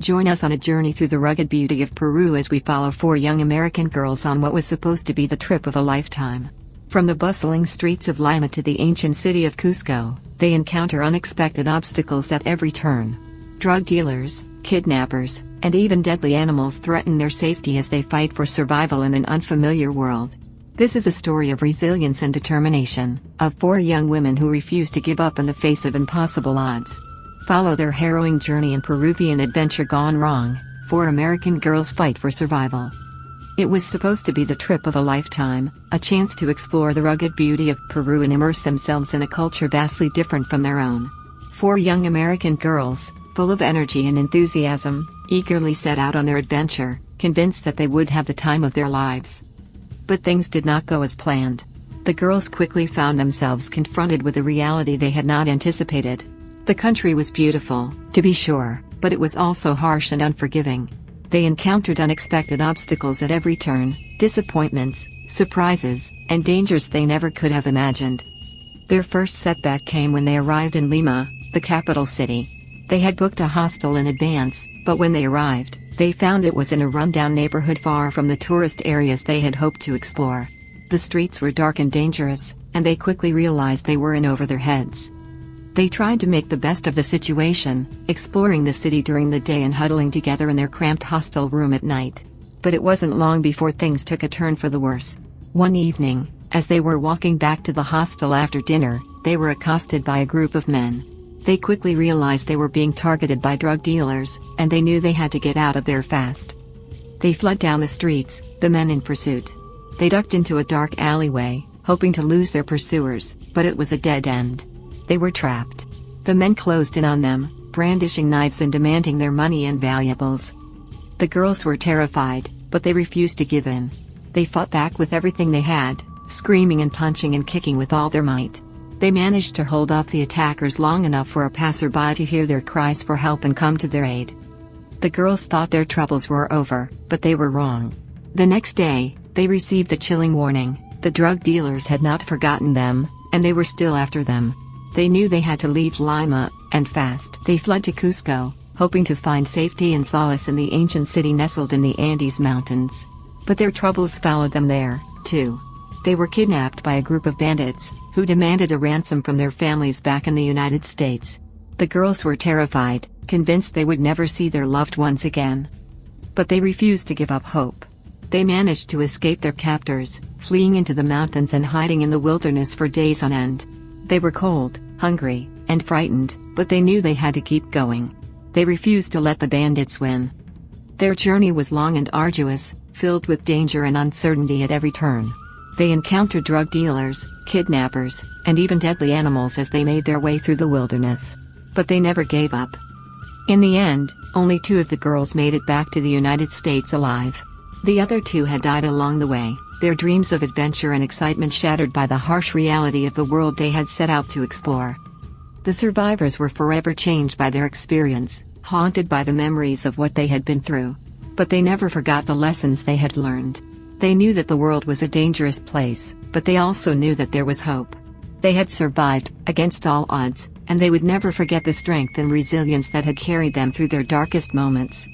Join us on a journey through the rugged beauty of Peru as we follow four young American girls on what was supposed to be the trip of a lifetime. From the bustling streets of Lima to the ancient city of Cusco, they encounter unexpected obstacles at every turn. Drug dealers, kidnappers, and even deadly animals threaten their safety as they fight for survival in an unfamiliar world. This is a story of resilience and determination, of four young women who refuse to give up in the face of impossible odds. Follow their harrowing journey in Peruvian Adventure Gone Wrong. Four American girls fight for survival. It was supposed to be the trip of a lifetime, a chance to explore the rugged beauty of Peru and immerse themselves in a culture vastly different from their own. Four young American girls, full of energy and enthusiasm, eagerly set out on their adventure, convinced that they would have the time of their lives. But things did not go as planned. The girls quickly found themselves confronted with a reality they had not anticipated. The country was beautiful, to be sure, but it was also harsh and unforgiving. They encountered unexpected obstacles at every turn, disappointments, surprises, and dangers they never could have imagined. Their first setback came when they arrived in Lima, the capital city. They had booked a hostel in advance, but when they arrived, they found it was in a rundown neighborhood far from the tourist areas they had hoped to explore. The streets were dark and dangerous, and they quickly realized they were in over their heads. They tried to make the best of the situation, exploring the city during the day and huddling together in their cramped hostel room at night. But it wasn't long before things took a turn for the worse. One evening, as they were walking back to the hostel after dinner, they were accosted by a group of men. They quickly realized they were being targeted by drug dealers, and they knew they had to get out of there fast. They fled down the streets, the men in pursuit. They ducked into a dark alleyway, hoping to lose their pursuers, but it was a dead end. They were trapped. The men closed in on them, brandishing knives and demanding their money and valuables. The girls were terrified, but they refused to give in. They fought back with everything they had, screaming and punching and kicking with all their might. They managed to hold off the attackers long enough for a passerby to hear their cries for help and come to their aid. The girls thought their troubles were over, but they were wrong. The next day, they received a chilling warning. The drug dealers had not forgotten them, and they were still after them. They knew they had to leave Lima, and fast. They fled to Cusco, hoping to find safety and solace in the ancient city nestled in the Andes Mountains. But their troubles followed them there, too. They were kidnapped by a group of bandits, who demanded a ransom from their families back in the United States. The girls were terrified, convinced they would never see their loved ones again. But they refused to give up hope. They managed to escape their captors, fleeing into the mountains and hiding in the wilderness for days on end. They were cold, hungry, and frightened, but they knew they had to keep going. They refused to let the bandits win. Their journey was long and arduous, filled with danger and uncertainty at every turn. They encountered drug dealers, kidnappers, and even deadly animals as they made their way through the wilderness. But they never gave up. In the end, only 2 of the girls made it back to the United States alive. The other 2 had died along the way, their dreams of adventure and excitement shattered by the harsh reality of the world they had set out to explore. The survivors were forever changed by their experience, haunted by the memories of what they had been through. But they never forgot the lessons they had learned. They knew that the world was a dangerous place, but they also knew that there was hope. They had survived, against all odds, and they would never forget the strength and resilience that had carried them through their darkest moments.